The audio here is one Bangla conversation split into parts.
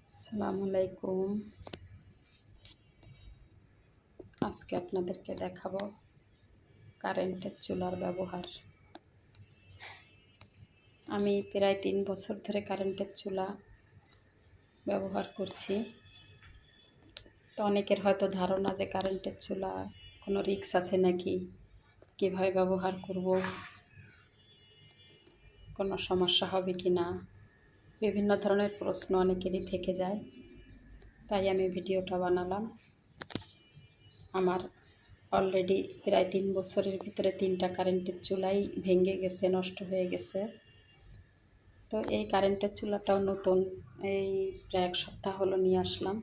আসসালামু আলাইকুম। আজকে আপনাদেরকে দেখাবো কারেন্টের চুলার ব্যবহার। আমি প্রায় 3 বছর ধরে কারেন্টের চুলা ব্যবহার করছি। তো অনেকের হয়তো ধারণা যে কারেন্টের চুলা কোনো রিস্ক আছে নাকি, কীভাবে ব্যবহার করব, কোনো সমস্যা হবে কি না, বিভিন্ন ধরনের প্রশ্ন অনেকেরই থেকে যায়। তাই আমি ভিডিওটা বানালাম। আমার অলরেডি প্রায় 3 বছরের ভিতরে 3টা কারেন্টের চুলাই ভেঙে গেছে, নষ্ট হয়ে গেছে। তো এই কারেন্টের চুলাটাও নতুন, এই প্রায় 1 সপ্তাহ হলো নিয়ে আসলাম।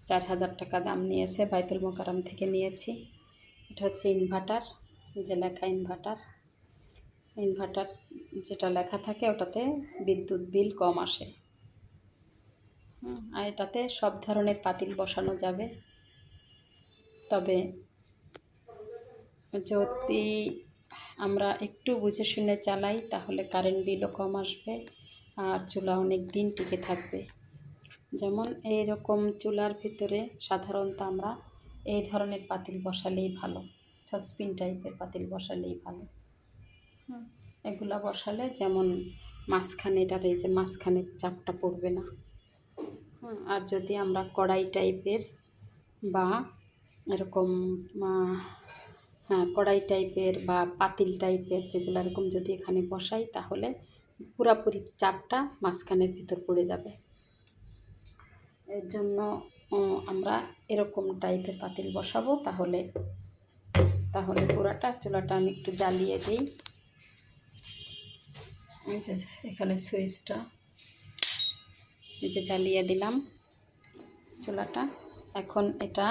4000 টাকা দাম নিয়েছে, বাইতুল মোকাররম থেকে নিয়েছি। এটা হচ্ছে ইনভার্টার, যে লেখা ইনভার্টার। ইনভার্টার যেটা লেখা থাকে ওটাতে বিদ্যুৎ বিল কম আসে। আর এটাতে সব ধরনের পাতিল বসানো যাবে। তবে যদি আমরা একটু বুঝে শুনে চালাই তাহলে কারেন্ট বিলও কম আসবে আর চুলা অনেক দিন টিকে থাকবে। যেমন এইরকম চুলার ভিতরে সাধারণত আমরা এই ধরনের পাতিল বসালেই ভালো, সসপিন টাইপের পাতিল বসালেই ভালো। এগুলা বসালে যেমন মাঝখানে এটার এই যে মাঝখানের চাপটা পড়বে না। আর যদি আমরা কড়াই টাইপের বা এরকম কড়াই টাইপের বা পাতিল টাইপের যেগুলো এরকম যদি এখানে বসাই তাহলে পুরাপুরি চাপটা মাঝখানের ভিতর পড়ে যাবে। এর জন্য আমরা এরকম টাইপের পাতিল বসাবো। তাহলে পুরাটা চুলাটা আমি একটু জ্বালিয়ে দিই। এই যে এখানে সুইচটা এই যে জ্বালিয়ে দিলাম চুলাটা। এখন এটা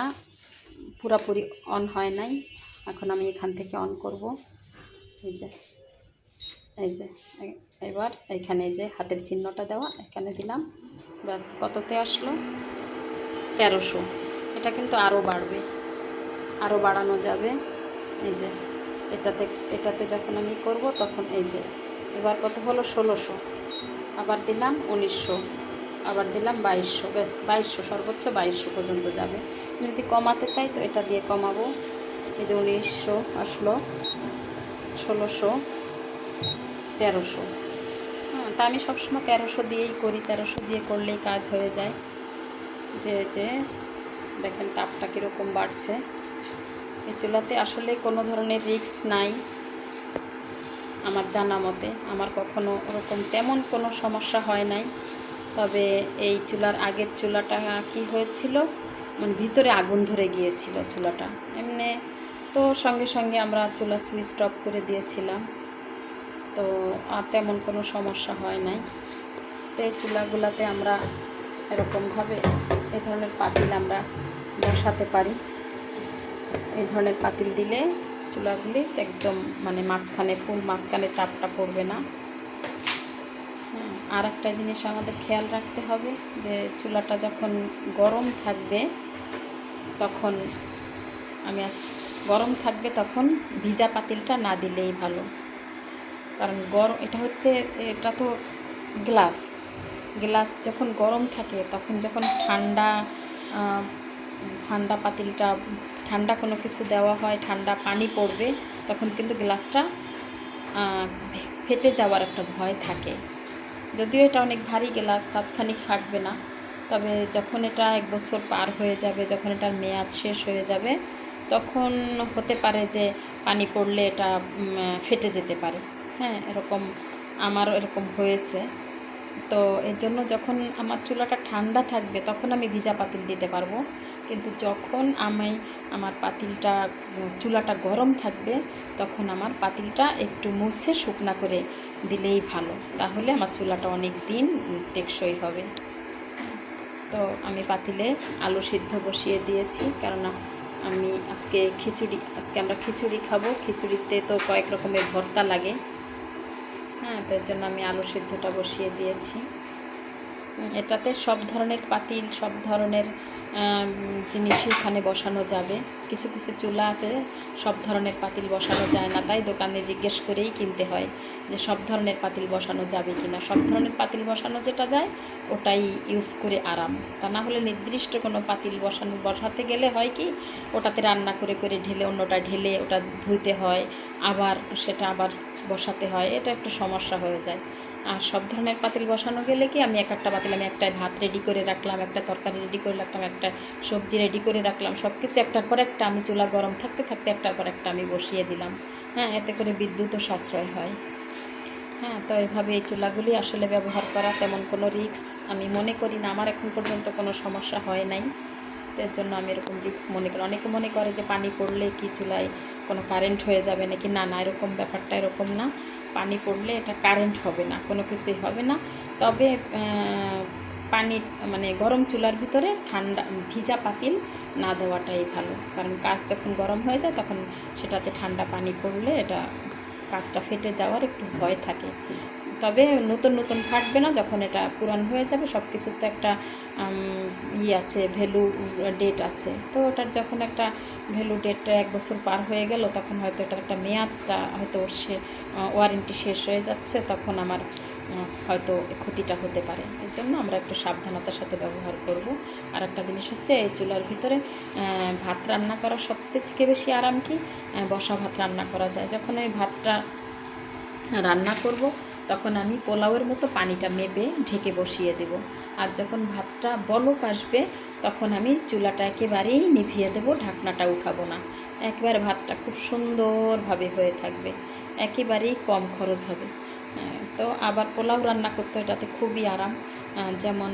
পুরাপুরি অন হয় নাই, এখন আমি এখান থেকে অন করব। এই যে এবার এখানে যে হাতের চিহ্নটা দেওয়া এখানে দিলাম, ব্যাস কততে আসলো 1300। এটা কিন্তু আরও বাড়বে, আরও বাড়ানো যাবে। এই যে এটাতে যখন আমি করব তখন এই যে এবার কত হলো 1600, আবার দিলাম 1900, আবার দিলাম 2200, ব্যাস 2200, সর্বোচ্চ 2200 পর্যন্ত যাবে। আমি যদি কমাতে চাই তো এটা দিয়ে কমাবো। এই যে 1900 আসলো, 1600, 1300। তা আমি সবসময় 1300 দিয়েই করি, 1300 দিয়ে করলেই কাজ হয়ে যায়। যে দেখেন তাপটা কীরকম বাড়ছে। এই চুলাতে আসলে কোনো ধরনের রিস্ক নাই আমার জানা মতে, আমার কখনো ওরকম তেমন কোনো সমস্যা হয় নাই। তবে এই চুলার আগের চুলাটা কি হয়েছিল, মানে ভিতরে আগুন ধরে গিয়েছিল চুলাটা। এমনি তো সঙ্গে সঙ্গে আমরা চুলা সুইচ অফ করে দিয়েছিলাম, তো আর তেমন কোনো সমস্যা হয় নাই। তো এই চুলাগুলাতে আমরা এরকমভাবে এই ধরনের পাতিল আমরা বসাতে পারি। এই ধরনের পাতিল দিলে চুলাগুলি একদম মানে মাঝখানে চাপটা পড়বে না। আর একটা জিনিস আমাদের খেয়াল রাখতে হবে যে চুলাটা যখন গরম থাকবে তখন তখন ভিজা পাতিলটা না দিলেই ভালো। কারণ এটা তো গ্লাস যখন গরম থাকে তখন যখন ঠান্ডা পাতিলটা, ঠান্ডা কোনো কিছু দেওয়া হয়, ঠান্ডা পানি পড়বে, তখন কিন্তু গ্লাসটা ফেটে যাওয়ার একটা ভয় থাকে। যদিও এটা অনেক ভারী গ্লাস, তাৎক্ষণিক ফাটবে না, তবে যখন এটা 1 বছর পার হয়ে যাবে, যখন এটার মেয়াদ শেষ হয়ে যাবে, তখন হতে পারে যে পানি পড়লে এটা ফেটে যেতে পারে। আমারও এরকম হয়েছে। তো এর জন্য যখন আমার চুলাটা ঠান্ডা থাকবে তখন আমি ভিজা পাতিল দিতে পারবো, কিন্তু যখন আমার চুলাটা গরম থাকবে তখন আমার পাতিলটা একটু মুছে শুকনা করে দিলেই ভালো। তাহলে আমার চুলাটা অনেক দিন টেকসই হবে। তো আমি পাতিলে আলু সিদ্ধ বসিয়ে দিয়েছি, কেননা আজকে আমরা খিচুড়ি খাবো। খিচুড়িতে তো কয়েক রকমের ভর্তা লাগে, তার জন্য আমি আলু সিদ্ধটা বসিয়ে দিয়েছি। এটাতে সব ধরনের পাতিল, সব ধরনের জিনিসই এখানে বসানো যাবে। কিছু কিছু চুলা আছে সব ধরনের পাতিল বসানো যায় না, তাই দোকানে জিজ্ঞেস করেই কিনতে হয় যে সব ধরনের পাতিল বসানো যাবে কি না। সব ধরনের পাতিল বসানো যেটা যায় ওটাই ইউজ করে আরাম। তা না হলে নির্দিষ্ট কোনো পাতিল বসাতে গেলে হয় কি, ওটাতে রান্না করে করে ঢেলে অন্যটা ঢেলে ওটা ধুইতে হয়, আবার সেটা আবার বসাতে হয়, এটা একটু সমস্যা হয়ে যায়। আর সব ধরনের পাতিল বসানো গেলে কি, আমি একটা পাতিল, আমি একটা ভাত রেডি করে রাখলাম, একটা তরকারি রেডি করে রাখলাম, একটা সবজি রেডি করে রাখলাম, সব কিছু একটার পর একটা আমি চুলা গরম থাকতে থাকতে একটার পর একটা আমি বসিয়ে দিলাম। হ্যাঁ, এতে করে বিদ্যুৎও সাশ্রয় হয়। হ্যাঁ, তো এইভাবে এই চুলাগুলি আসলে ব্যবহার করা তেমন কোনো রিস্ক আমি মনে করি না। আমার এখন পর্যন্ত কোনো সমস্যা হয় নাই, তো এর জন্য আমি এরকম রিস্ক মনে করি। অনেকে মনে করে যে পানি পড়লে কি চুলায় কোনো কারেন্ট হয়ে যাবে নাকি, না না, এরকম ব্যাপারটা এরকম না। পানি পড়লে এটা কারেন্ট হবে না, কোনো কিছুই হবে না। তবে পানি মানে গরম চুলার ভিতরে ঠান্ডা ভিজা পাতিল না দেওয়াটাই ভালো, কারণ কাজ যখন গরম হয়ে যায় তখন সেটাতে ঠান্ডা পানি পড়লে এটা কাজটা ফেটে যাওয়ার একটু ভয় থাকে। তবে নতুন নতুন ফাটবে না, যখন এটা পুরান হয়ে যাবে। সব কিছুর তো একটা আছে, ভ্যালু ডেট আছে, তো ওটার যখন একটা ভ্যালু ডেটটা 1 বছর পার হয়ে গেল, তখন হয়তো এটার একটা মেয়াদটা হয়তো ওয়ারেন্টি শেষ হয়ে যাচ্ছে, তখন আমার হয়তো ক্ষতিটা হতে পারে। এর জন্য আমরা একটু সাবধানতার সাথে ব্যবহার করব। আর একটা জিনিস হচ্ছে, এই চুলার ভিতরে ভাত রান্না করা সবচেয়ে থেকে বেশি আরাম কি, বসা ভাত রান্না করা যায়। যখন ওই ভাতটা রান্না করব তখন আমি পোলাওয়ের মতো পানিটা মেপে ঢেকে বসিয়ে দেব। আর যখন ভাতটা বলক আসবে তখন আমি চুলাটা একেবারেই নিভিয়ে দেব, ঢাকনাটা উঠাবো না। একবারে ভাতটা খুব সুন্দরভাবে হয়ে থাকবে, একেবারেই কম খরচ হবে। তো আবার পোলাও রান্না করতে এটাতে খুবই আরাম। যেমন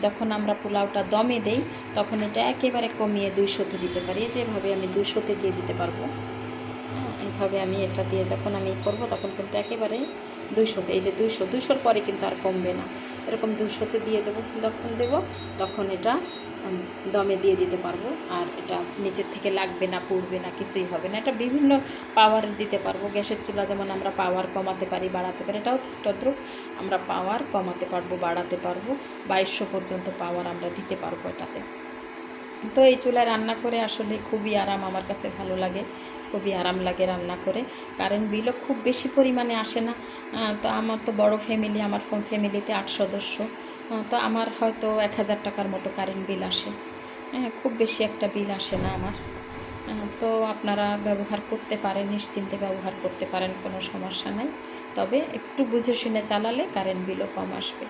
যখন আমরা পোলাওটা দমে দেই তখন এটা একেবারে কমিয়ে 200-তে দিতে পারি, যেভাবে আমি 200-তে দিয়ে দিতে পারবো। এইভাবে আমি এটা দিয়ে যখন আমি করব তখন কিন্তু একেবারে 200-তে, এই যে 200-200-র পরে কিন্তু আর কমবে না, এরকম 200-তে দিয়ে যাবো। যখন দেবো তখন এটা দমে দিয়ে দিতে পারবো, আর এটা নিচের থেকে লাগবে না, পুড়বে না, কিছুই হবে না। এটা বিভিন্ন পাওয়ার দিতে পারবো। গ্যাসের চুলা যেমন আমরা পাওয়ার কমাতে পারি, বাড়াতে পারি, এটাও তদ্রুপ আমরা পাওয়ার কমাতে পারবো, বাড়াতে পারবো। 2200 পর্যন্ত পাওয়ার আমরা দিতে পারবো এটাতে। তো এই চুলায় রান্না করে আসলে খুবই আরাম, আমার কাছে ভালো লাগে, খুবই আরাম লাগে রান্না করে। কারেন্ট বিলও খুব বেশি পরিমাণে আসে না। তো আমার তো বড় ফ্যামিলি, আমার ফ্যামিলিতে 8 সদস্য। তো আমার হয়তো 1000 টাকার মতো কারেন্ট বিল আসে। খুব বেশি একটা বিল আসে না আমার। তো আপনারা ব্যবহার করতে পারেন, নিশ্চিন্তে ব্যবহার করতে পারেন, কোনো সমস্যা নাই। তবে একটু বুঝে শুনে চালালে কারেন্ট বিলও কম আসবে।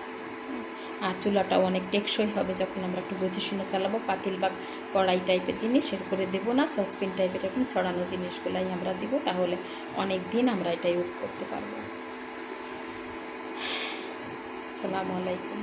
আর চুলাটাও অনেক টেকসই হবে যখন আমরা একটু বুঝে শুনে চালাবো। পাতিল বা কড়াই টাইপের জিনিস এর করে দেবো না, সসপ্যান টাইপের এরকম ছড়ানো জিনিসগুলাই আমরা দিব, তাহলে অনেক দিন আমরা এটা ইউজ করতে পারবো। আসসালামু আলাইকুম।